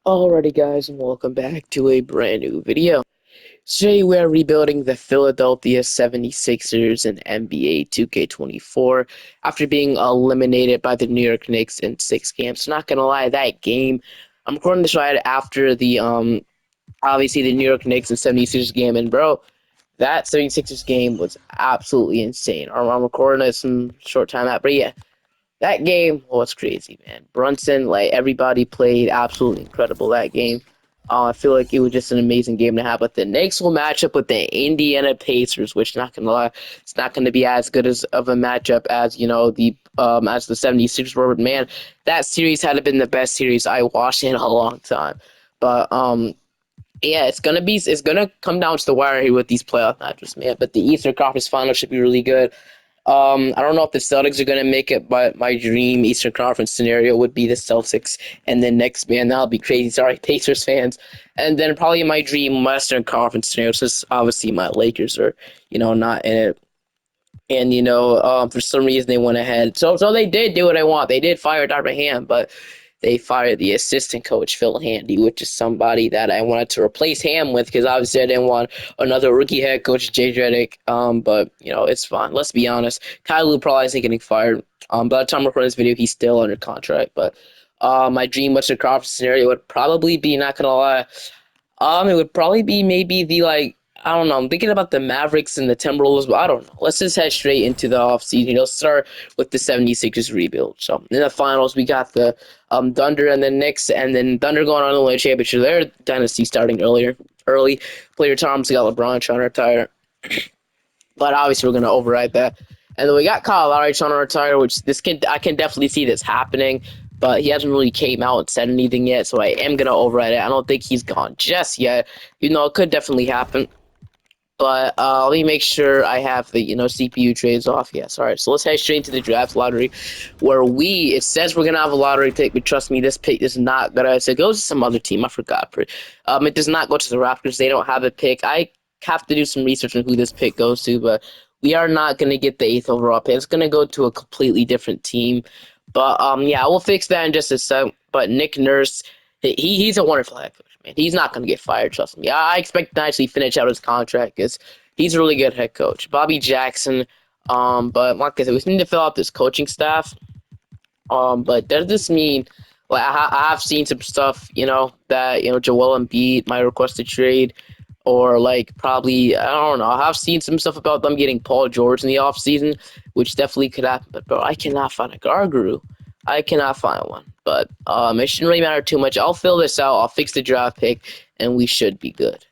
Alrighty guys, and welcome back to a brand new video. Today we are rebuilding the Philadelphia 76ers in NBA 2K24 after being eliminated by the New York Knicks in 6 games. Not gonna lie, that game, I'm recording this right after the obviously the New York Knicks and 76ers game, and bro, that 76ers game was absolutely insane. I'm recording this some short time out, but yeah, that game was crazy, man. Brunson, like everybody played absolutely incredible that game. I feel like it was just an amazing game to have. But the Knicks will match up with the Indiana Pacers, which not gonna lie, it's not gonna be as good as of a matchup as the 76ers were. But man, that series had been the best series I watched in a long time. But yeah, it's gonna come down to the wire here with these playoff matches, man. But the Eastern Conference Finals should be really good. I don't know if the Celtics are gonna make it, but my dream Eastern Conference scenario would be the Celtics and then next, man, that'll be crazy. Sorry, Pacers fans. And then probably my dream Western Conference scenario, since obviously my Lakers are, not in it. And for some reason they went ahead. So they did do what I want. They did fire Darvin Ham, but they fired the assistant coach Phil Handy, which is somebody that I wanted to replace Ham with because obviously I didn't want another rookie head coach, Jay Redick. But it's fine. Let's be honest. Kyle Lue probably isn't getting fired. By the time we're recording this video, he's still under contract. But my dream Western Conference scenario would probably be, not gonna lie, it would probably be maybe the I don't know. I'm thinking about the Mavericks and the Timberwolves, but I don't know. Let's just head straight into the offseason. Start with the 76ers rebuild. So in the finals, we got the Thunder and the Knicks, and then Thunder going on to win a championship. Their dynasty starting early. Player Thomas got LeBron trying to retire, but obviously we're gonna override that. And then we got Kyle Lowry trying to retire, which I can definitely see this happening, but he hasn't really came out and said anything yet, so I am gonna override it. I don't think he's gone just yet. It could definitely happen. But let me make sure I have the CPU trades off. Yes, all right. So let's head straight into the draft lottery, where it says we're gonna have a lottery pick, but trust me, this pick is not gonna. It goes to some other team. I forgot. It does not go to the Raptors. They don't have a pick. I have to do some research on who this pick goes to, but we are not gonna get the 8th overall pick. It's gonna go to a completely different team. But yeah, we'll fix that in just a sec. But Nick Nurse, he's a wonderful head coach, man. He's not going to get fired, trust me. I expect to actually finish out his contract because he's a really good head coach. Bobby Jackson, but like I said, we need to fill out this coaching staff. But does this mean, like, I have seen some stuff, that, Joel Embiid might request a trade, or like probably, I don't know. I've seen some stuff about them getting Paul George in the offseason, which definitely could happen. But bro, I cannot find a guard guru. I cannot find one. But it shouldn't really matter too much. I'll fill this out. I'll fix the draft pick, and we should be good.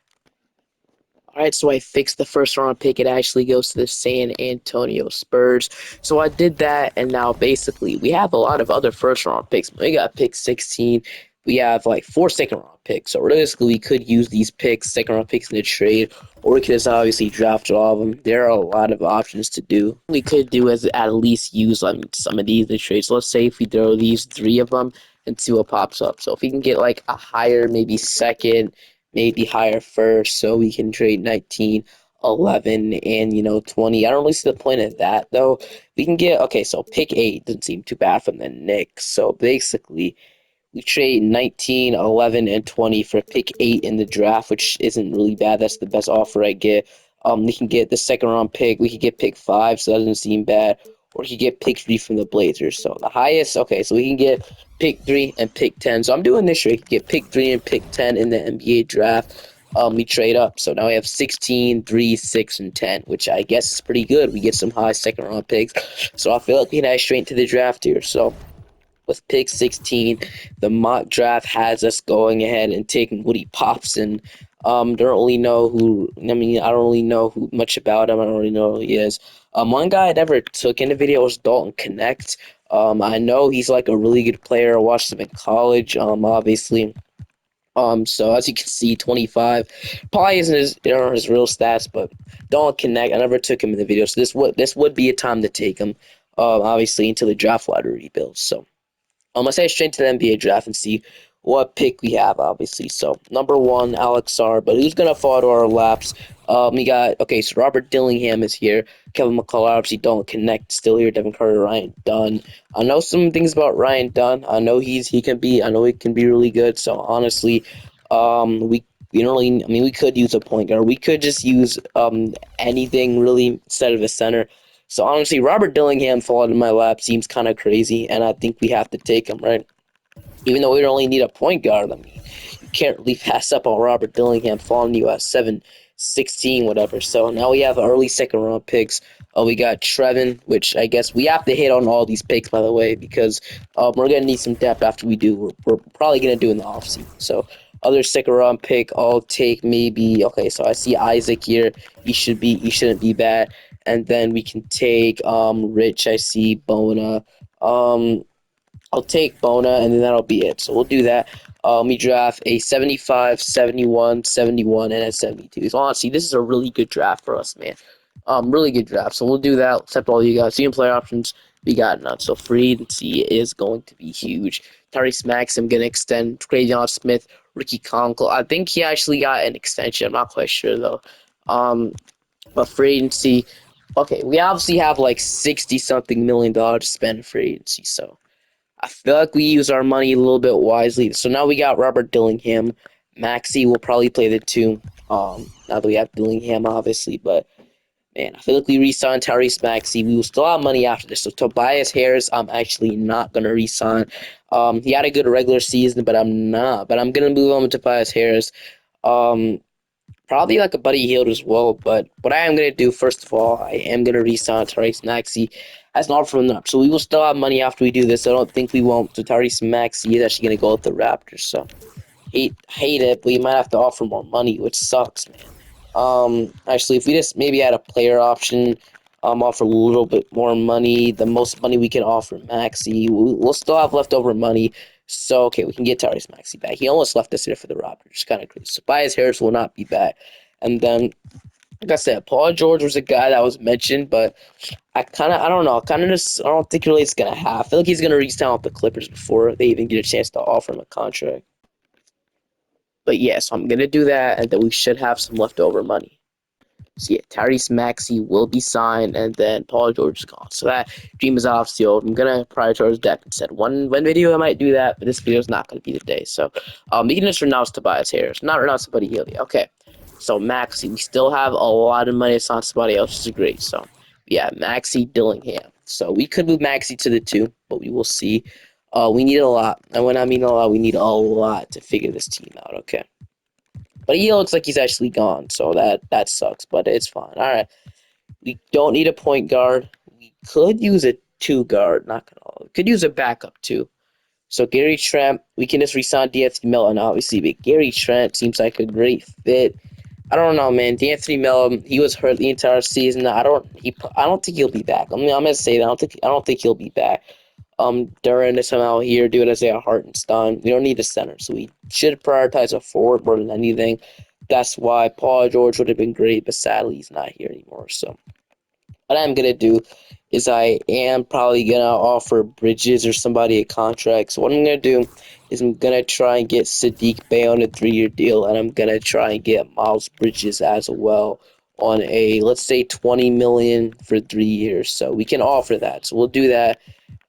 All right, so I fixed the first round pick. It actually goes to the San Antonio Spurs. So I did that, and now basically we have a lot of other first round picks. We got pick 16. We have like 4 second round picks. So realistically, we could use these second round picks in the trade, or we could just obviously draft all of them. There are a lot of options to do. We could do is at least use some of these in the trade. So let's say if we throw these 3 of them and see what pops up. So if we can get like a higher, maybe second, maybe higher first, so we can trade 19, 11, and 20. I don't really see the point of that though. We can get, okay, so pick 8 doesn't seem too bad from the Knicks. So basically we trade 19, 11, and 20 for pick 8 in the draft, which isn't really bad. That's the best offer I get. We can get the second round pick. We could get pick 5, so that doesn't seem bad. Or we could get pick 3 from the Blazers. So the highest, okay, so we can get pick 3 and pick 10. So I'm doing this trade. Get pick 3 and pick 10 in the NBA draft. We trade up. So now we have 16, 3, 6, and 10, which I guess is pretty good. We get some high second round picks. So I feel like we can head straight into the draft here. So with pick 16, the mock draft has us going ahead and taking Woody Popson. Don't really know who. I mean, I don't really know much about him. I don't really know who he is. One guy I never took in the video was Dalton Connect. I know he's like a really good player. I watched him in college. Obviously. So as you can see, 25 probably isn't his real stats, but Dalton Connect. I never took him in the video, so this would be a time to take him. Obviously, until the draft lottery rebuilds. So. Let's head straight to the NBA draft and see what pick we have, obviously. So number one, Alex R. But who's gonna fall to our laps? We got okay. So Robert Dillingham is here. Kevin McCullough obviously don't connect. Still here. Devin Carter, Ryan Dunn. I know some things about Ryan Dunn. I know he can be. I know he can be really good. So honestly, we don't really. I mean, we could use a point guard. We could just use anything really instead of a center. So honestly, Robert Dillingham falling in my lap seems kind of crazy, and I think we have to take him, right? Even though we only need a point guard. I mean, you can't really pass up on Robert Dillingham falling you at 7-16, whatever. So now we have early second round picks. We got Trevin, which I guess we have to hit on all these picks, by the way, because we're going to need some depth after we do. We're probably going to do in the offseason. So other second round pick, I'll take maybe, okay, so I see Isaac here. He shouldn't be bad. And then we can take Rich, I see Bona. Um, I'll take Bona, and then that'll be it. So we'll do that. We draft a 75, 71, 71, and a 72. So honestly, this is a really good draft for us, man. Really good draft. So we'll do that. Except all you guys. See player options. We got none. So free agency is going to be huge. Tyrese Maxey, I'm gonna extend. Trajan Smith, Ricky Conkle. I think he actually got an extension. I'm not quite sure though. But free agency. Okay, we obviously have like 60 something million dollars to spend for agency. So I feel like we use our money a little bit wisely. So now we got Robert Dillingham. Maxey will probably play the two. Now that we have Dillingham, obviously, but man, I feel like we re-signed Tyrese Maxey. We will still have money after this. So Tobias Harris, I'm actually not gonna re-sign. He had a good regular season, but I'm not. But I'm gonna move on to Tobias Harris. Um, Probably like a Buddy Hield as well. But what I am going to do, first of all, I am going to re-sign Tyrese Maxey as an offer from them. So we will still have money after we do this. I don't think we won't. So Tyrese Maxey is actually going to go with the Raptors. So hate it, but you might have to offer more money, which sucks, man. Actually, if we just maybe add a player option, offer a little bit more money, the most money we can offer Maxey, we'll still have leftover money. So okay, we can get Tyrese Maxey back. He almost left us here for the Raptors, kind of crazy. So Tobias Harris will not be back, and then like I said, Paul George was a guy that was mentioned, but I don't know, I don't think really it's gonna happen. I feel like he's gonna reach down with the Clippers before they even get a chance to offer him a contract. But yeah, so I'm gonna do that, and then we should have some leftover money. So yeah, Tyrese Maxey will be signed, and then Paul George is gone. So that dream is obviously old. I'm gonna prioritize depth instead. One video I might do that, but this video is not gonna be the day. So we can just renounce Tobias Harris, not renounce somebody here. Okay. So Maxey, we still have a lot of money. It's not somebody else, which is great. So yeah, Maxey Dillingham. So we could move Maxey to the two, but we will see. We need a lot, and when I mean a lot, we need a lot to figure this team out. Okay. But he looks like he's actually gone, so that sucks, but it's fine. All right, we don't need a point guard. We could use a two guard. Not gonna. We could use a backup too. So Gary Trent, we can just resign D'Anthony Melton, obviously, but Gary Trent seems like a great fit. I don't know, man. D'Anthony Melton, he was hurt the entire season. I don't think he'll be back. I mean, I'm gonna say that. I don't think he'll be back. During this time out here, do it as a Hartenstein. We don't need a center, so we should prioritize a forward more than anything. That's why Paul George would have been great, but sadly he's not here anymore. So what I'm gonna do is I am probably gonna offer Bridges or somebody a contract. So what I'm gonna do is I'm gonna try and get Sadiq Bey on a 3-year deal, and I'm gonna try and get Miles Bridges as well on a, let's say, 20 million for 3 years. So we can offer that. So we'll do that,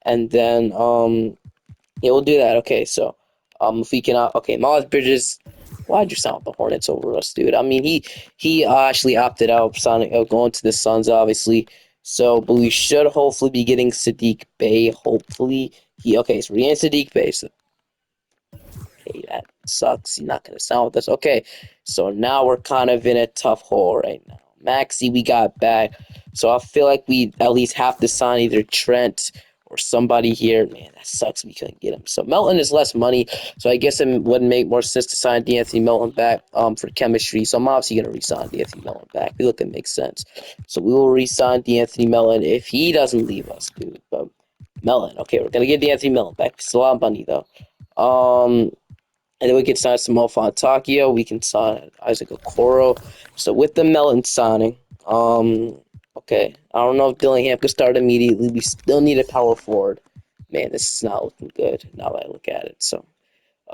and then yeah, we'll do that. Okay, so if we can, okay, Miles Bridges. Why'd you sign with the Hornets over us, dude? I mean, he actually opted out, signing, going to the Suns, obviously. So, but we should hopefully be getting Sadiq Bey. Hopefully, okay. So we're getting Sadiq Bey. So, okay, that sucks. He's not gonna sign with us. Okay, so now we're kind of in a tough hole right now. Maxey, we got back, so I feel like we at least have to sign either Trent or somebody here. Man, that sucks. We couldn't get him. So Melton is less money, so I guess it would make more sense to sign D'Anthony Melton back for chemistry. So I'm obviously gonna re-sign D'Anthony Melton back. I feel like it makes sense. So we will re-sign D'Anthony Melton if he doesn't leave us, dude. But Melton, okay, we're gonna get D'Anthony Melton back. It's a lot of money though. And then we can sign Samal Fontecchio. We can sign Isaac Okoro. So with the Melton signing, okay, I don't know if Dillingham could start immediately. We still need a power forward. Man, this is not looking good now that I look at it. So,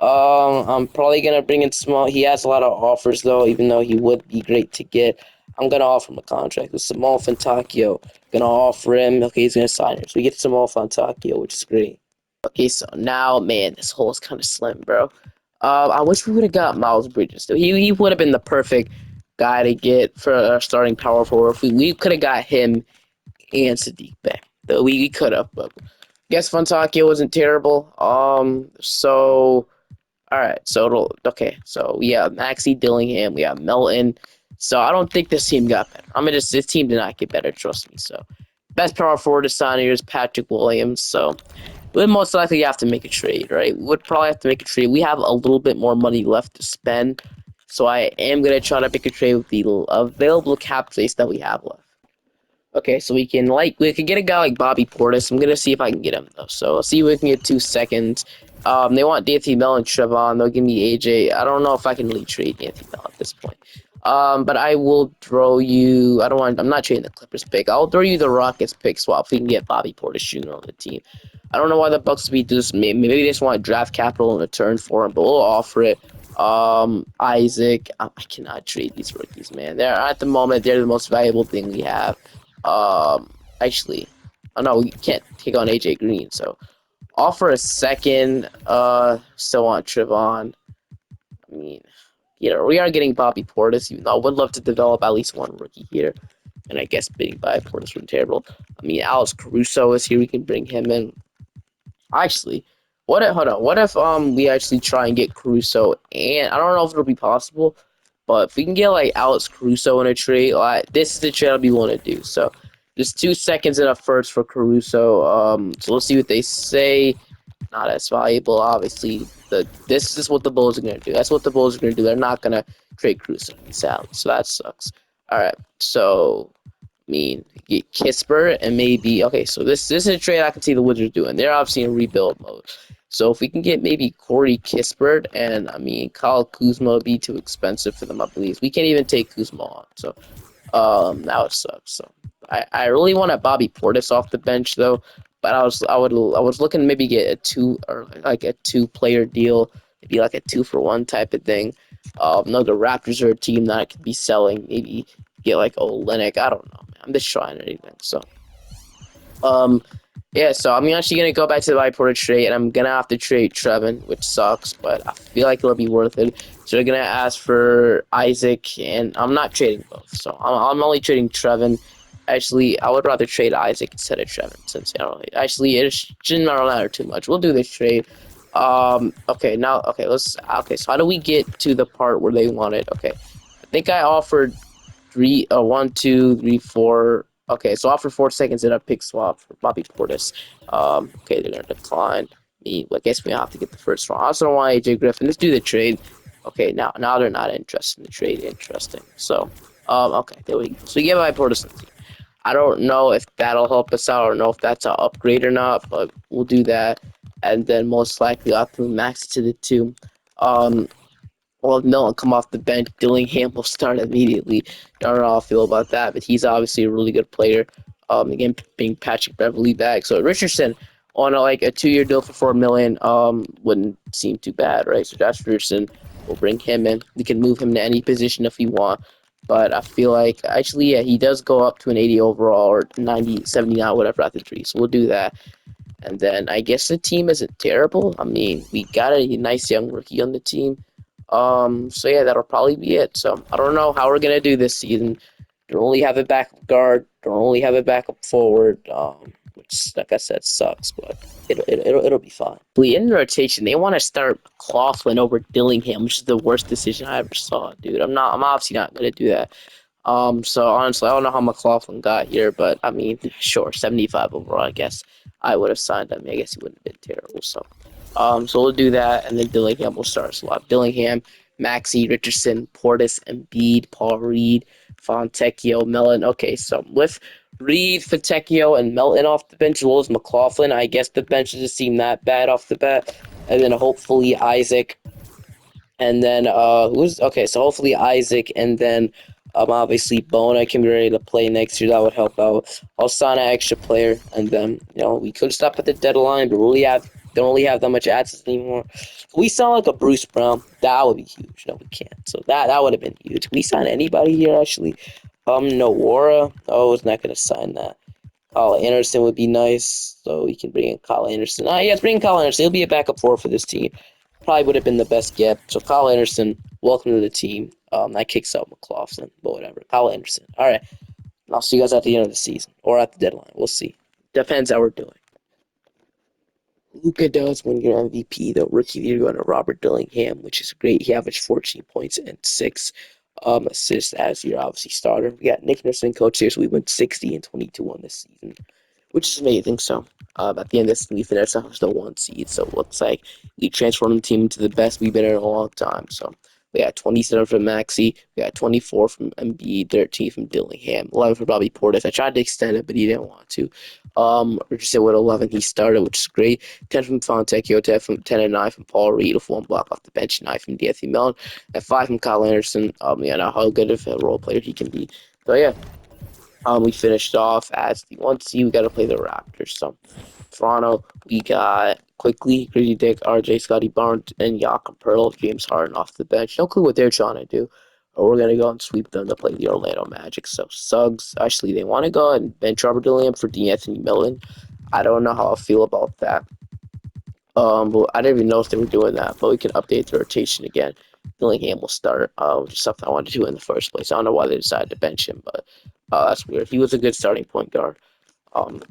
I'm probably gonna bring in Small. He has a lot of offers though, even though he would be great to get. I'm gonna offer him a contract with Samal Fantakio. Gonna offer him. Okay, he's gonna sign it. So we get Samal Fantakio, which is great. Okay, so now, man, this hole is kind of slim, bro. I wish we would have got Miles Bridges though. He would have been the perfect guy to get for our starting power forward. If we could have got him and Sadiq Bey. Though we could have, but I guess Fantakio wasn't terrible. So all right, so okay, so we have Maxey, Dillingham, we have Melton. So I don't think this team got better. This team did not get better, trust me. So best power forward to sign here is Patrick Williams. So we would most likely have to make a trade, right? We would probably have to make a trade. We have a little bit more money left to spend, so I am gonna try to make a trade with the available cap space that we have left. Okay, so we can get a guy like Bobby Portis. I'm gonna see if I can get him though. So I'll see if we can get 2 seconds. They want D'Anthony Mel and Trevon. They'll give me AJ. I don't know if I can really trade Anthony Mel at this point. But I will throw you. I don't want. I'm not trading the Clippers pick. I'll throw you the Rockets pick swap if we can get Bobby Portis Jr. on the team. I don't know why the Bucks would do this. Maybe they just want draft capital in return for him, but we'll offer it. Isaac. I cannot trade these rookies, man. They're at the moment they're the most valuable thing we have. Actually, oh no, we can't take on AJ Green. So offer a second. Still want Trevon. I mean, we are getting Bobby Portis. Even though I would love to develop at least one rookie here, and I guess bidding by Portis would be terrible. I mean, Alex Caruso is here. We can bring him in. Actually, what if, hold on, what if we actually try and get Caruso, and I don't know if it'll be possible, but if we can get like Alex Caruso in a trade, like this is the trade I'll be willing to do. So just 2 seconds and a first for Caruso. So let's see what they say. Not as valuable, obviously. This is what the Bulls are gonna do. That's what the Bulls are gonna do. They're not gonna trade Caruso in salary, so that sucks. All right, so mean, get Kispert and maybe okay. So this is a trade I can see the Wizards doing. They're obviously in rebuild mode. So if we can get maybe Corey Kispert and I mean Kyle Kuzma would be too expensive for them, I believe. We can't even take Kuzma on. So that would suck. So I really want a Bobby Portis off the bench though. But I was looking to maybe get a two or like a 2-player deal, maybe like a 2-for-1 type of thing. No, the Raptors are a team that I could be selling. Maybe get like Olynyk. I don't know, man. I'm just trying anything. So, yeah. So I'm actually gonna go back to the Viporta trade, and I'm gonna have to trade Trevin, which sucks, but I feel like it'll be worth it. So they're gonna ask for Isaac, and I'm not trading both. So I'm only trading Trevin. Actually, I would rather trade Isaac instead of Trevin, since I don't really, actually it shouldn't matter too much. We'll do this trade. Okay, now okay. So how do we get to the part where they wanted? Okay, I think I offered 1, 2, 3, 4. Okay, so offer 4 seconds in a pick swap for Bobby Portis. Okay, they're gonna decline me. I guess we have to get the first one. I also don't want AJ Griffin. Let's do the trade. Okay, now they're not interested in the trade. Interesting. So, okay, there we go. So you get Bobby Portis. I don't know if that'll help us out or know if that's an upgrade or not, but we'll do that. And then most likely I'll have to max to the 2. Well, if Milton come off the bench, Dillingham will start immediately. I don't know how I feel about that, but he's obviously a really good player. Again, being Patrick Beverly back. So Richardson on like a 2-year deal for $4 million wouldn't seem too bad, right? So Josh Richardson, we'll bring him in. We can move him to any position if we want. But I feel like, actually, yeah, he does go up to an 80 overall or 90, 79, whatever at the 3. So we'll do that. And then I guess the team isn't terrible. I mean, we got a nice young rookie on the team. So yeah, that'll probably be it. So I don't know how we're gonna do this season. Don't only have a backup guard. Don't only have a backup forward. Which, like I said, sucks, but it'll be fine. In rotation, they want to start Coughlin over Dillingham, which is the worst decision I ever saw, dude. I'm obviously not gonna do that. So honestly, I don't know how McLaughlin got here, but I mean, sure, 75 overall. I guess I would have signed him. I guess he wouldn't have been terrible. So we'll do that, and then Dillingham will start us a lot. Dillingham, Maxey, Richardson, Portis, Embiid, Paul Reed, Fontecchio, Melton. Okay, so with Reed, Fontecchio, and Melton off the bench, as well as McLaughlin, I guess the bench doesn't seem that bad off the bat. And then hopefully Isaac, and then so hopefully Isaac, and then obviously Bona can be ready to play next year. That would help out. I'll sign an extra player, and then we could stop at the deadline, but really have Don't really have that much access anymore. We sound like a Bruce Brown. That would be huge. No, we can't. So that would have been huge. Can we sign anybody here actually? Nowara. Oh, it's not gonna sign that. Kyle Anderson would be nice, so we can bring in Kyle Anderson. Yes, bring in Kyle Anderson. He'll be a backup forward for this team. Probably would have been the best get. So Kyle Anderson, welcome to the team. That kicks out McLaughlin, but whatever. Kyle Anderson. All right. I'll see you guys at the end of the season or at the deadline. We'll see. Depends how we're doing. Luka does win your MVP, though. Rookie of the year going to Robert Dillingham, which is great. He averaged 14 points and 6 assists as your obviously starter. We got Nick Nurse and coach here, so we went 60 and 22 on this season, which is amazing. So at the end of this, we finished off as the 1 seed. So it looks like we transformed the team into the best we've been in a long time. So we got 27 from Maxey, we got 24 from Embiid, 13 from Dillingham, 11 for Bobby Portis. I tried to extend it, but he didn't want to. Richardson with 11, he started, which is great. 10 from Fontecchio, 10 and 9 from Paul Reed, with 1 block off the bench, 9 from D'Anthony Mellon, and 5 from Kyle Anderson. Yeah, know how good of a role player he can be. So yeah, we finished off as the 1 seed. We got to play the Raptors. So Toronto, we got quickly Gritty Dick, RJ, Scotty Barnes, and Jakob Pearl, James Harden off the bench. No clue what they're trying to do. But we're gonna go and sweep them to play the Orlando Magic. So Suggs, actually, they want to go and bench Robert Dillingham for D'Anthony Mellon. I don't know how I feel about that. But I didn't even know if they were doing that. But we can update the rotation again. Dillingham will start, which is something I wanted to do in the first place. I don't know why they decided to bench him, but that's weird. He was a good starting point guard. Um,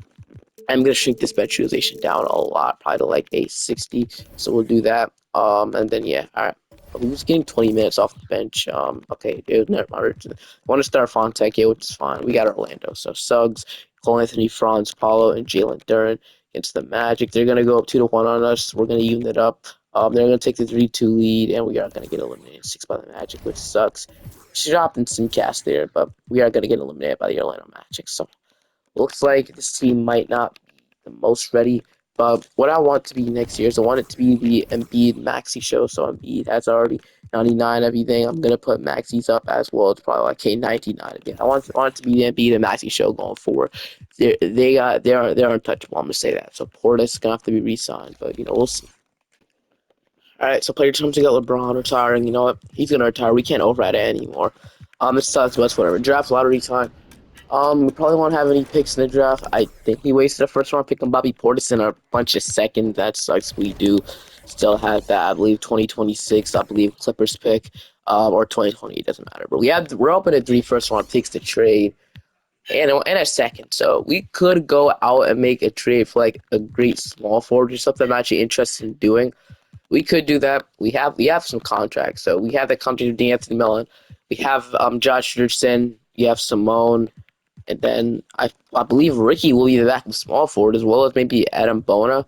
I'm gonna shrink this bench utilization down a lot, probably to like a 60. So we'll do that. And then yeah, all right. Who's getting 20 minutes off the bench? Okay, dude, never mind. I want to start Fontecchio, which is fine. We got Orlando, so Suggs, Cole Anthony, Franz, Paulo, and Jalen Duren against the Magic. They're gonna go up 2-1 on us. We're gonna even it up. They're gonna take the 3-2 lead, and we are gonna get eliminated 6 by the Magic, which sucks. Should opt in some cast there, but we are gonna get eliminated by the Orlando Magic. So looks like this team might not be the most ready, but what I want to be next year is I want it to be the Embiid Maxey show. So Embiid has already 99 everything. I'm gonna put Maxey's up as well. It's probably like K99 again. I want it to be the Embiid and Maxey show going forward. They're untouchable. I'm gonna say that. So Portis is gonna have to be re-signed, but we'll see. All right, so player terms, we got LeBron retiring. You know what? He's gonna retire. We can't override it anymore. It sucks, but whatever. Draft lottery time. We probably won't have any picks in the draft. I think we wasted a first round pick on Bobby Portis and a bunch of second. That sucks. We do still have that. I believe 2026. I believe Clippers pick, or 2020. It doesn't matter. But we're open at 3 first round picks to trade and a second. So we could go out and make a trade for like a great small forward or something I'm actually interested in doing. We could do that. We have some contracts. So we have the contract of D'Anthony Mellon. We have Josh Richardson. You have Simone. And then I believe Ricky will be the back of small forward as well as maybe Adam Bona.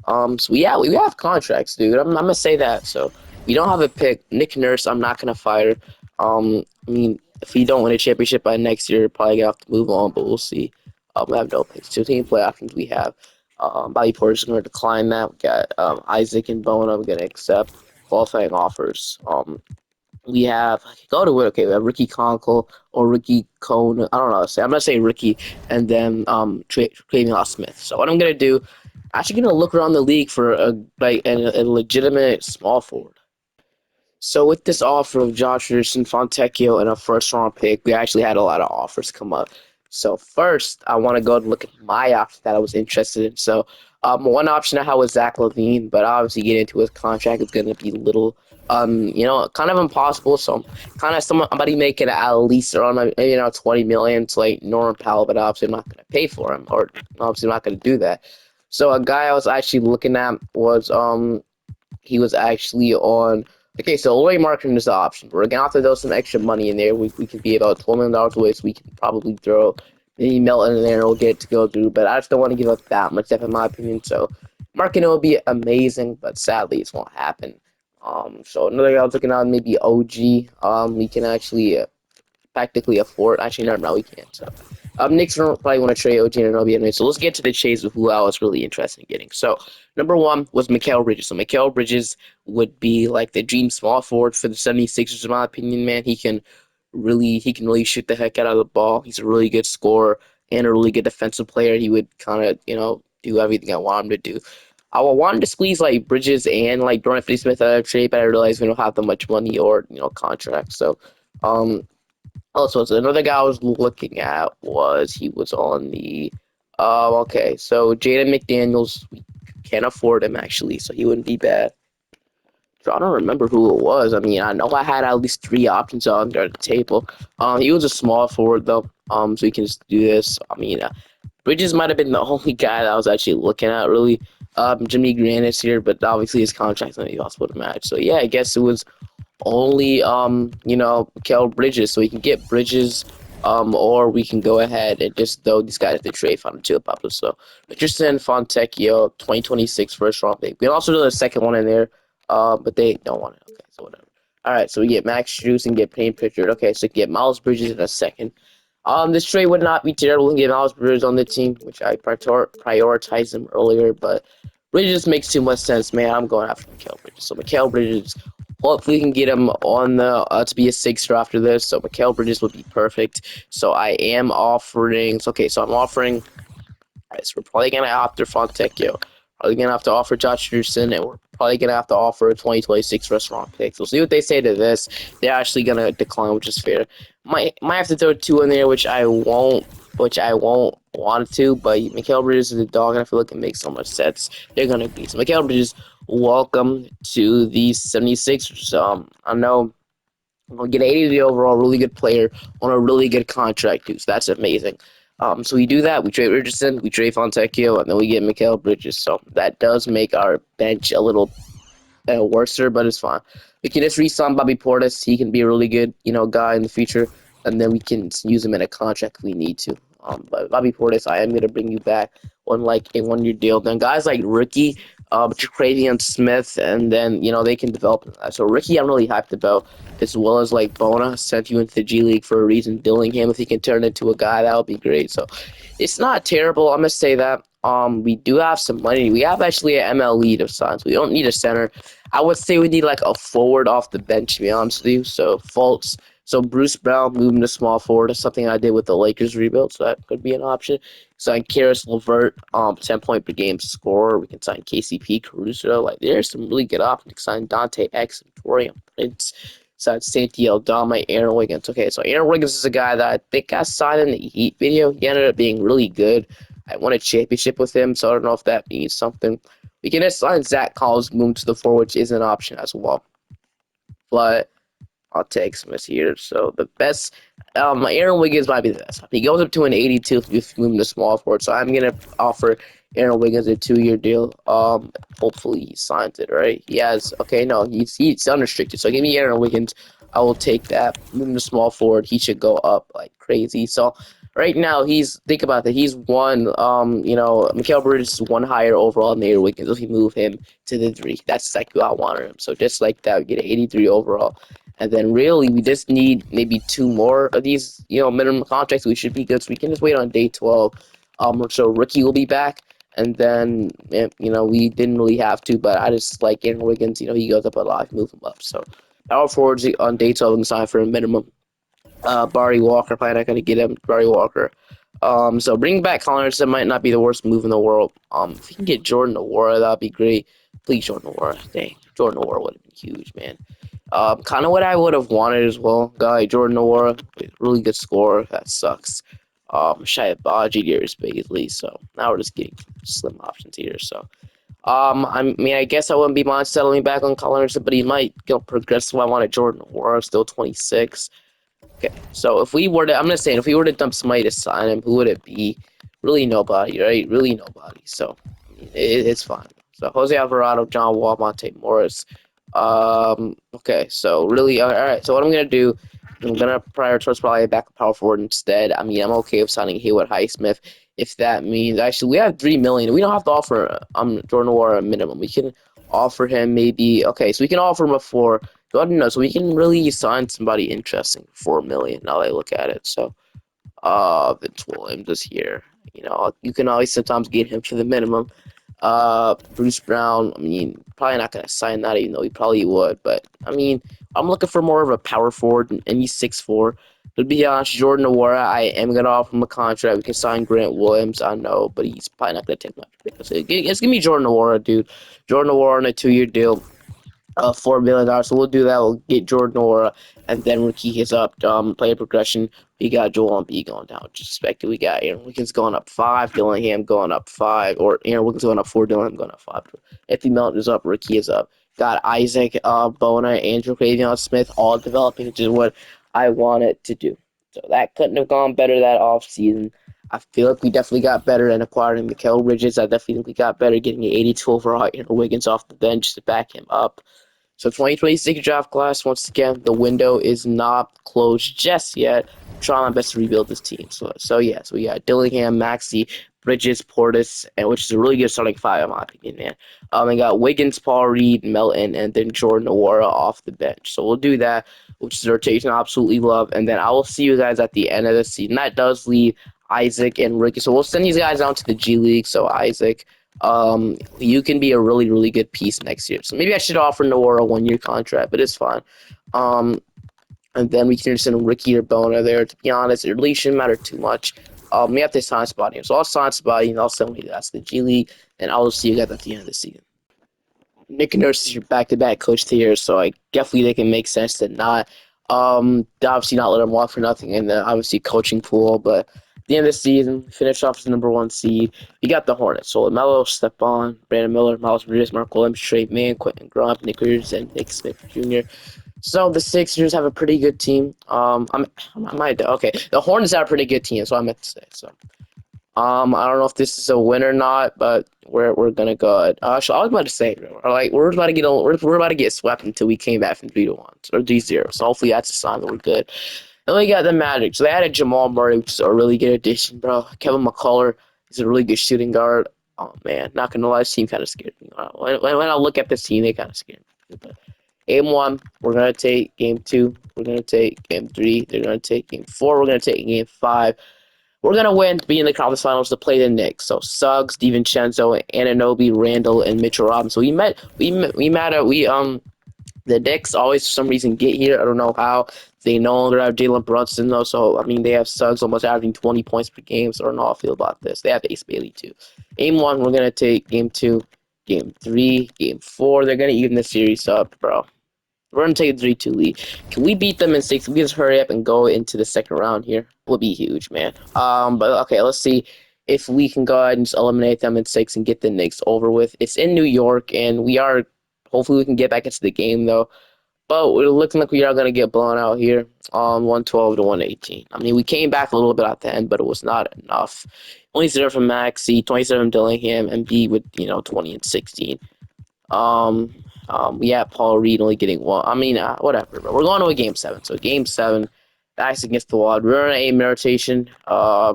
So yeah, we have contracts, dude. I'm gonna say that. So we don't have a pick. Nick Nurse, I'm not gonna fire. I mean, if we don't win a championship by next year, probably gonna have to move on, but we'll see. We have no picks. 2 team play options we have. Bobby Porter's gonna decline that. We got Isaac and Bona. We're gonna accept qualifying offers. We have go to it. Okay, we have Ricky Conkle or Ricky Cone. I don't know. I'm not saying Ricky, and then Travion Smith. So what I'm gonna do, I'm actually gonna look around the league for a legitimate small forward. So with this offer of Josh Richardson, Fontecchio, and a first round pick, we actually had a lot of offers come up. So first, I want to go and look at my option that I was interested in. So one option I had was Zach LaVine, but obviously getting into his contract is going to be little, kind of impossible. So I'm kind of somebody making at least around 20 million to like Norman Powell, but obviously I'm not going to pay for him, or obviously I'm not going to do that. So a guy I was actually looking at was he was actually on. Okay, so Laurie Marketing is the option. We're gonna have to throw some extra money in there. We could be about $12 million away, so we can probably throw maybe Melton in there and we'll get it to go through. But I just don't want to give up that much, in my opinion. So marketing will be amazing, but sadly, it won't happen. So another guy I was looking at maybe OG. We can actually practically afford. Actually, no, we can't. So, Knicks don't probably want to trade OG and Anobi anyway. So let's get to the chase of who I was really interested in getting. So number one was Mikal Bridges. So Mikal Bridges would be like the dream small forward for the 76ers, in my opinion. Man, he can really shoot the heck out of the ball. He's a really good scorer and a really good defensive player. He would kind of do everything I want him to do. I wanted to squeeze like Bridges and like Dorian Finney-Smith out of trade, but I realized we don't have that much money or contract. So, um, also, so another guy I was looking at was he was on the. Okay, so Jaden McDaniels, we can't afford him actually, so he wouldn't be bad. I don't remember who it was. I mean, I know I had at least three options on the table. He was a small forward though. So he can just do this. I mean, Bridges might have been the only guy that I was actually looking at really. Jimmy Grant is here, but obviously his contract's not possible to match. So yeah, I guess it was only Mikal Bridges, so we can get Bridges, or we can go ahead and just throw these guys the trade fund to Pablo. So Richardson, Fontecchio, 2026 first round pick. We can also do the second one in there, but they don't want it. Okay, so whatever. All right, so we get Max Strus and get Payne Pritchard. Okay, so get Miles Bridges in a second. This trade would not be terrible to get Miles Bridges on the team, which I prioritized him earlier, but Bridges makes too much sense, man. I'm going after Mikal Bridges. So Mikal Bridges, hopefully we can get him on the to be a sixer after this. So Mikal Bridges would be perfect. So I am offering. Okay, so I'm offering. Alright, so we're probably gonna have to Fontecchio. Probably gonna have to offer Josh Richardson, and we're probably gonna have to offer a 2026 restaurant pick. So we'll see what they say to this. They're actually gonna decline, which is fair. Might have to throw two in there, which I won't. Which I won't want to, but Mikal Bridges is a dog, and I feel like it makes so much sense. They're gonna be so. Mikal Bridges, welcome to the 76ers. I know I'm gonna get 80 overall, really good player on a really good contract too. So that's amazing. So we do that. We trade Richardson, we trade Fontecchio, and then we get Mikal Bridges. So that does make our bench a little worser, but it's fine. We can just re-sign Bobby Portis. He can be a really good, guy in the future, and then we can use him in a contract if we need to. But Bobby Portis, I am gonna bring you back on like a one-year deal. Then guys like Ricky, Travian Smith, and then they can develop. So Ricky, I'm really hyped about, as well as like Bona sent you into the G League for a reason. Dillingham, if he can turn into a guy, that would be great. So it's not terrible. I'm gonna say that. We do have some money. We have actually an MLE to sign, so we don't need a center. I would say we need like a forward off the bench, to be honest with you. So Fultz. So Bruce Brown moving to small forward is something I did with the Lakers rebuild, so that could be an option. Sign Karis LeVert, 10 point per game scorer. We can sign KCP Caruso. Like there's some really good options. Sign Dante X and Torian Prince. Sign Santi Aldama, Aaron Wiggins. Okay, so Aaron Wiggins is a guy that I think I signed in the Heat video. He ended up being really good. I won a championship with him, so I don't know if that means something. We can just sign Zach Collins, move to the floor, which is an option as well. But I'll take Smith here. So the best, Aaron Wiggins might be the best. He goes up to an 82 if you move him to small forward. So I'm gonna offer Aaron Wiggins a 2-year deal. Hopefully he signs it, right? He has. Okay, no, he's unrestricted. So give me Aaron Wiggins. I will take that. Move him to small forward. He should go up like crazy. So right now think about that. He's one. Mikal Bridges is one higher overall than Aaron Wiggins. If you move him to the 3, that's exactly what I wanted him. So just like that, we get an 83 overall. And then really, we just need maybe 2 more of these, minimum contracts. We should be good. So we can just wait on day 12. So Ricky will be back. And then, we didn't really have to, but I just like Aaron Wiggins. He goes up a lot. Move him up. So power forwards on day 12 and sign for a minimum. Barry Walker, probably not going to get him. Barry Walker. So bringing back Collinson might not be the worst move in the world. If we can get Jordan Nwora, that'd be great. Please, Jordan Nwora. Dang, Jordan Nwora would have been huge, man. Kind of what I would have wanted as well. Guy Jordan Nwora, really good scorer. That sucks. Shia Baji, Darius Bailey. So now we're just getting slim options here. So, I guess I wouldn't be mind settling back on Collinson, but he might progress. So I wanted Jordan Nwora, still 26. Okay, so if we were to, I'm just saying, if we were to dump somebody to sign him, who would it be? Really nobody, right? Really nobody. So it's fine. So Jose Alvarado, John Wall, Monte Morris. Okay, so really, all right. So what I'm gonna do, I'm gonna prioritize probably a backup power forward instead. I mean, I'm okay with signing Haywood Highsmith if that means actually we have 3 million. We don't have to offer Jordan Nwora a minimum. We can offer him maybe so we can offer him a 4. I don't know. So we can really sign somebody interesting for 4 million. Now that I look at it, so Vince Williams is here. You can always sometimes get him for the minimum. Bruce Brown, I mean, probably not gonna sign that, even though he probably would. But I mean, I'm looking for more of a power forward, and he's 6'4". To be honest, Jordan Nwora, I am gonna offer him a contract. We can sign Grant Williams, I know, but he's probably not gonna take much. So just give me Jordan Nwora, dude. Jordan Nwora on a 2-year deal. $4 million. So we'll do that. We'll get Jordan Nwora, and then we'll key his up. Player progression. We got Joel Embiid going down. Just expected. We got Aaron Wiggins going up 5. Dillingham going up 5. Or Aaron Wiggins going up 4. Dillingham going up 5. Anthony Melton is up. Ricky is up. Got Isaac, Bona, Andrew Cravion Smith, all developing, which is what I wanted to do. So that couldn't have gone better that offseason. I feel like we definitely got better in acquiring Mikal Bridges. I definitely think we got better getting an 82 overall Aaron Wiggins off the bench to back him up. So 2026 draft class, once again, the window is not closed just yet. I'm trying my best to rebuild this team. So yeah, so we got Dillingham, Maxey, Bridges, Portis, and which is a really good starting five in my opinion, man. I got Wiggins, Paul Reed, Melton, and then Jordan Nwora off the bench. So we'll do that, which is a rotation I absolutely love. And then I will see you guys at the end of the season. That does leave Isaac and Ricky. So we'll send these guys out to the G League. So Isaac, you can be a really, really good piece next year. So maybe I should offer Noah a 1-year contract, but it's fine. And then we can send Ricky or Bona there. To be honest, it really shouldn't matter too much. We have to sign spot here. So I'll sign spot and I'll send you guys to the G League, and I'll see you guys at the end of the season. Nick Nurse is your back-to-back coach here, so I definitely think it makes sense to not, obviously not let him walk for nothing in the obviously coaching pool. But at the end of the season, finish off as the number 1 seed. You got the Hornets. So LaMelo, Stephon, Brandon Miller, Miles Bridges, Mark Williams, Trey Mann, Quentin Grimes, Nick Richards, and Nick Smith Jr. So the Sixers have a pretty good team. Okay. The Hornets have a pretty good team, so I meant to say so. I don't know if this is a win or not, but we're gonna go. So I was about to say, we're about to we're about to get swept until we came back from 3-1 or 3-0. So hopefully that's a sign that we're good. Then we got the Magic. So they added Jamal Murray, which is a really good addition, bro. Kevin McCullough is a really good shooting guard. Oh man, not gonna lie, this team kind of scared me. When I look at this team, they kind of scared me. But game 1, we're gonna take game 2. We're gonna take game 3. They're gonna take game 4. We're gonna take game 5. We're going to win to be in the conference finals to play the Knicks. So Suggs, DiVincenzo, Anunoby, Randall, and Mitchell Robinson. So the Knicks always for some reason get here. I don't know how. They no longer have Jalen Brunson though. So I mean they have Suggs almost averaging 20 points per game. So I don't know how I feel about this. They have Ace Bailey too. Game 1, we're going to take game 2, game 3, game 4. They're going to even the series up, bro. We're going to take a 3-2 lead. Can we beat them in 6? We just hurry up and go into the second round here. Will be huge, man. But okay, let's see if we can go ahead and just eliminate them in 6 and get the Knicks over with. It's in New York, and hopefully we can get back into the game, though. But we're looking like we are going to get blown out here on 112 to 118. I mean, we came back a little bit at the end, but it was not enough. 27 from Maxey, 27 from Dillingham, and B with, 20 and 16. Yeah, Paul Reed only getting 1. I mean, whatever. But we're going to a game 7. So game 7, that's against the wall. We're on an 8-man rotation. I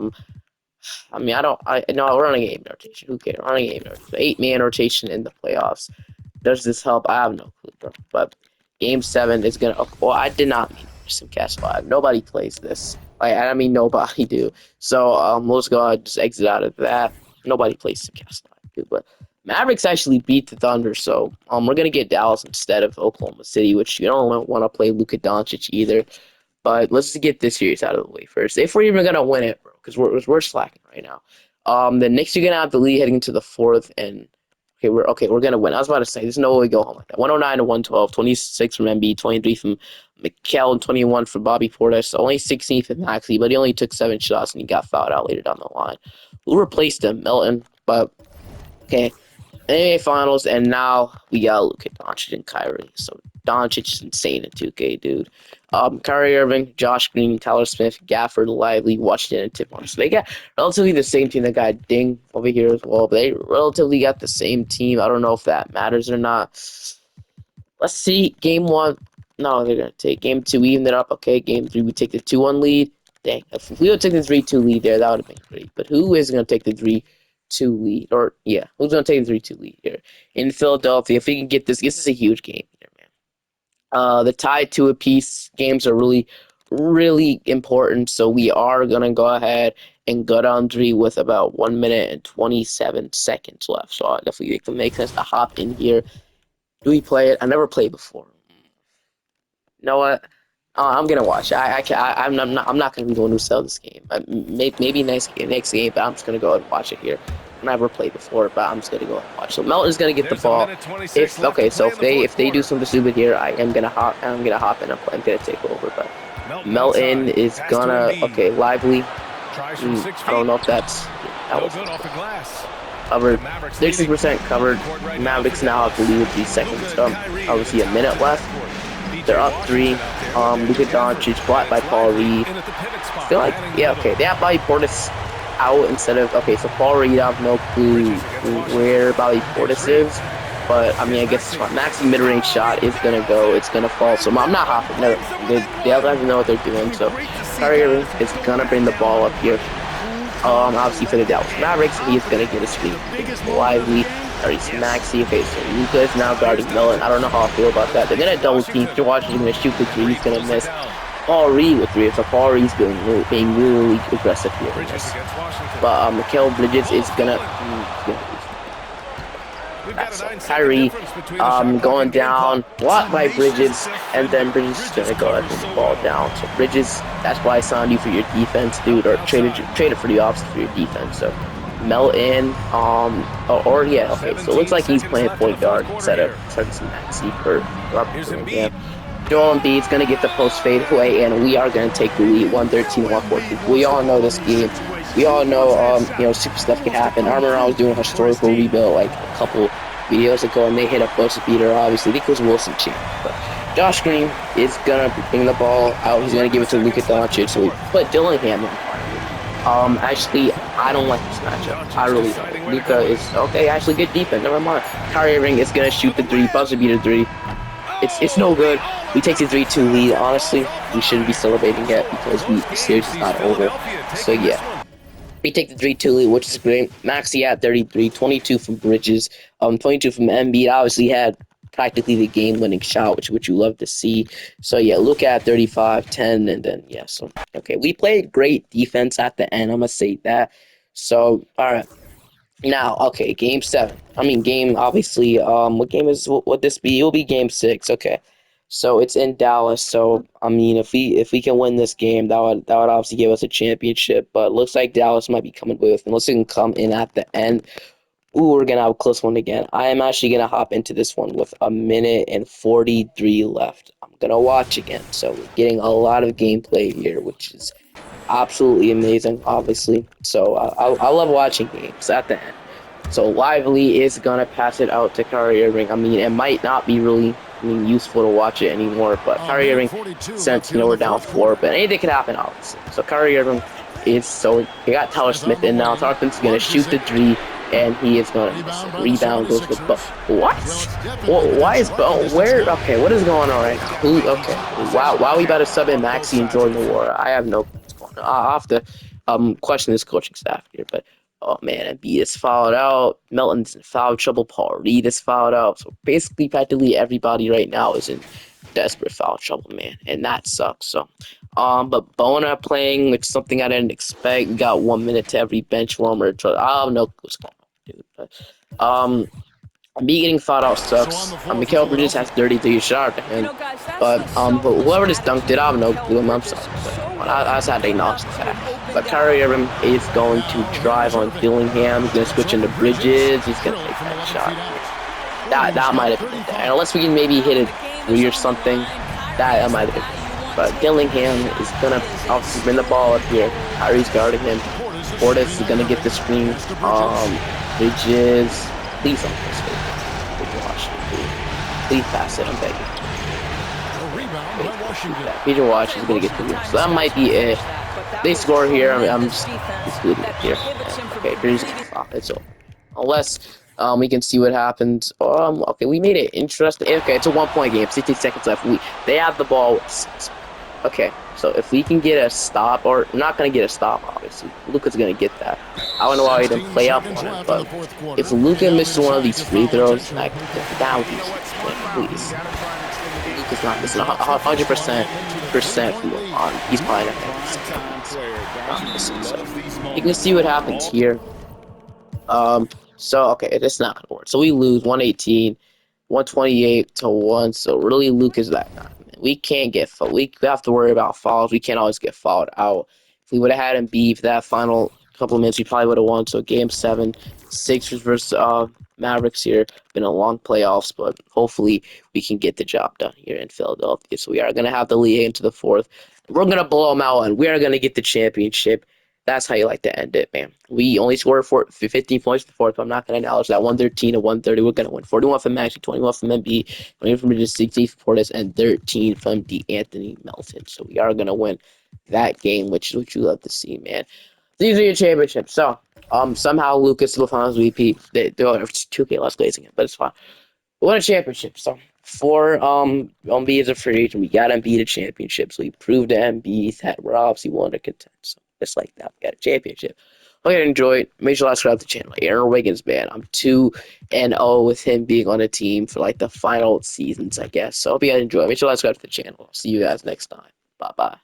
mean, no, we're on a game rotation. Who cares? We're on a game rotation. 8-man rotation in the playoffs. Does this help? I have no clue, bro. But game 7 is gonna. Well, I did not mean Simcast 5. Nobody plays this. I mean, nobody do. So we'll just go ahead and just exit out of that. Nobody plays Simcast 5, dude. But Mavericks actually beat the Thunder, so we're gonna get Dallas instead of Oklahoma City, which you don't want to play Luka Doncic either. But let's just get this series out of the way first. If we're even gonna win it, bro, because we're slacking right now. The Knicks are gonna have the lead heading into the 4th, and we're gonna win. I was about to say there's no way we go home like that. 109 to 112, 26 from Embiid, 23 from Mikal, and 21 from Bobby Portis. Only 16 from Maxey, but he only took 7 shots and he got fouled out later down the line. Who replaced him? Melton, but okay. NBA Finals, and now we got Luka Doncic and Kyrie. So Doncic is insane in 2K, dude. Kyrie Irving, Josh Green, Tyler Smith, Gafford, Lively, Washington, and Tip Warner. So they got relatively the same team. They got Ding over here as well, but they relatively got the same team. I don't know if that matters or not. Let's see. Game 1. No, they're going to take game 2. We even it up. Okay, game 3, we take the 2-1 lead. Dang, if we would take the 3-2 lead there, that would have been great. But who is going to take the 3-2 lead? Or, yeah, who's going to take the 3-2 lead here? In Philadelphia, if we can get this is a huge game here, man. The tie 2 apiece games are really, really important. So we are going to go ahead and go down three with about 1 minute and 27 seconds left. So I definitely think it makes sense to hop in here. Do we play it? I never played before. You know what? I'm gonna watch it. I'm not gonna be the one who sell this game. Maybe next game, but I'm just gonna go and watch it here. I've never played before, but I'm just gonna go and watch. So Melton's gonna get the ball. If they do something stupid here, I'm gonna hop in and I'm gonna take over. But Melton is gonna lively. I don't know if that was covered. 60% covered. Mavericks now have to lead with 3 seconds. Obviously a minute left. They're up 3. Luka Doncic blocked by Paul Reed. I feel like they have Bobby Portis out instead of so Paul Reed, I have no clue where Bobby Portis is, but I mean I guess Maxey mid-range shot is gonna go, it's gonna fall. So I'm not hopping. They other guys know what they're doing. So Kyrie Irving is gonna bring the ball up here. Obviously for the Dallas Mavericks, he is gonna get a screen. Lively. Maxey. Okay, so Luka is now guarding Melton. I don't know how I feel about that. They're gonna double team. Washington's gonna shoot the 3. He's gonna miss. Paul Reed with 3. So Paul Reed's being really aggressive here. But Mikal Bridges is gonna. Kyrie going down, blocked by Bridges, and then Bridges is gonna go ahead and put the ball down. So Bridges, that's why I signed you for your defense, dude, or traded for the opposite for your defense. So Melton, so it looks like he's playing point guard instead of Maxey or Robert. Joel Embiid's gonna get the post fade away, and we are gonna take the lead, 113-114. We all know this game. We all know, super stuff can happen. Armor was doing a historical rebuild like a couple videos ago, and they hit a buzzer beater. Obviously, I think it was Wilson champ, but Josh Green is gonna bring the ball out. He's gonna give it to Luka Doncic. So we put Dillingham in. Actually, I don't like this matchup. I really don't. Luka is actually good defense. Never mind. Kyrie Irving is gonna shoot the 3, buzzer beater 3. It's no good. We take the 3-2 lead. Honestly, we shouldn't be celebrating yet because the series is not over. So yeah, we take the 3-2 lead, which is great. Maxey at 33, 22 from Bridges, 22 from Embiid. Obviously had practically the game-winning shot, which you love to see. So yeah, look at 35, 10, and then yeah. So we played great defense at the end. I'm gonna say that. So all right. Now, game 7. Obviously, what game would this be? It'll be game 6. Okay, so it's in Dallas. So if we can win this game, that would obviously give us a championship. But it looks like Dallas might be coming away with it. Unless we can come in at the end. Ooh, we're gonna have a close one again. I am actually gonna hop into this one with 1 minute and 43 left. I'm gonna watch again. So we're getting a lot of gameplay here, which is absolutely amazing, obviously. So I love watching games at the end. So Lively is gonna pass it out to Kyrie Irving. It might not be really useful to watch it anymore, but Kyrie Irving, since we're down 4, but anything can happen, obviously. So Kyrie Irving he got Tyler Smith in now. Tarkin's gonna shoot the 3, and he is gonna rebound, goes to Bo. What? Why is Bo? Where? Okay, what is going on right now? Why we about to sub in Maxey and Jordan Nwora? I have no clue what's going on. I'll have to question this coaching staff here, but oh man, Embiid is fouled out. Melton's in foul trouble. Paul Reed is fouled out. So basically, practically everybody right now is in desperate foul trouble, man, and that sucks. So, but Bona playing, which is something I didn't expect. We got 1 minute to every bench warmer. I don't know what's going on, dude. But me getting fouled out sucks. Mikal Bridges has 33 shot to him, but whoever just dunked it, I have no clue. I'm sorry, but that's how they lost that. But Kyrie Irving is going to drive on Dillingham. He's gonna switch into Bridges. He's gonna take that shot. That might have been there. Unless we can maybe hit a 3 or something, that might have been. But Dillingham is gonna obviously bring the ball up here. Kyrie's guarding him. Portis is gonna get the screen. Bridges, please don't miss it. Please pass it, I'm begging. Peter Wash is gonna get the lead. So that might be it. They score here. I'm just excluding it here. Okay, Bridges gets off. It's over. Unless we can see what happens. We made it interesting. Okay, it's a 1-point game. 16 seconds left. They have the ball. Okay, so if we can get a stop, or not gonna get a stop, obviously. Luka's gonna get that. I don't know why he didn't play up on it, but if Luka misses one of these free throws, that would be please. Luke is not missing 100% from on. He's probably not gonna miss it. Not missing. So you can see what happens here. So okay, it's not gonna work. So we lose 118, 128 to 1. So really Luke is that guy. Man. We can't get fouled. We have to worry about fouls. We can't always get fouled out. If we would have had him beat for that final couple of minutes, we probably would have won. So game 7, Sixers versus Mavericks here. Been a long playoffs, but hopefully we can get the job done here in Philadelphia. So we are gonna have the lead into the fourth. We're gonna blow them out and we are gonna get the championship. That's how you like to end it, man. We only scored 15 points in the fourth, but I'm not going to acknowledge that. 113 to 130, we're going to win. 41 from Maxey, 21 from Embiid, 20 from just 16 from Portis, and 13 from D'Anthony Melton. So we are going to win that game, which is what you love to see, man. These are your championships. So, somehow Lucas to the finals VP. They're 2K less glazing it, but it's fine. We won a championship. So, for Embiid as a free agent, we got Embiid a championship. So, we proved to Embiid that we're obviously willing to contend. So, just like that, we got a championship. Hope you enjoyed. Make sure to subscribe to the channel. Aaron Wiggins, man, I'm 2-0 with him being on a team for like the final seasons, I guess. So, hope you guys enjoy. Make sure to subscribe to the channel. See you guys next time. Bye bye.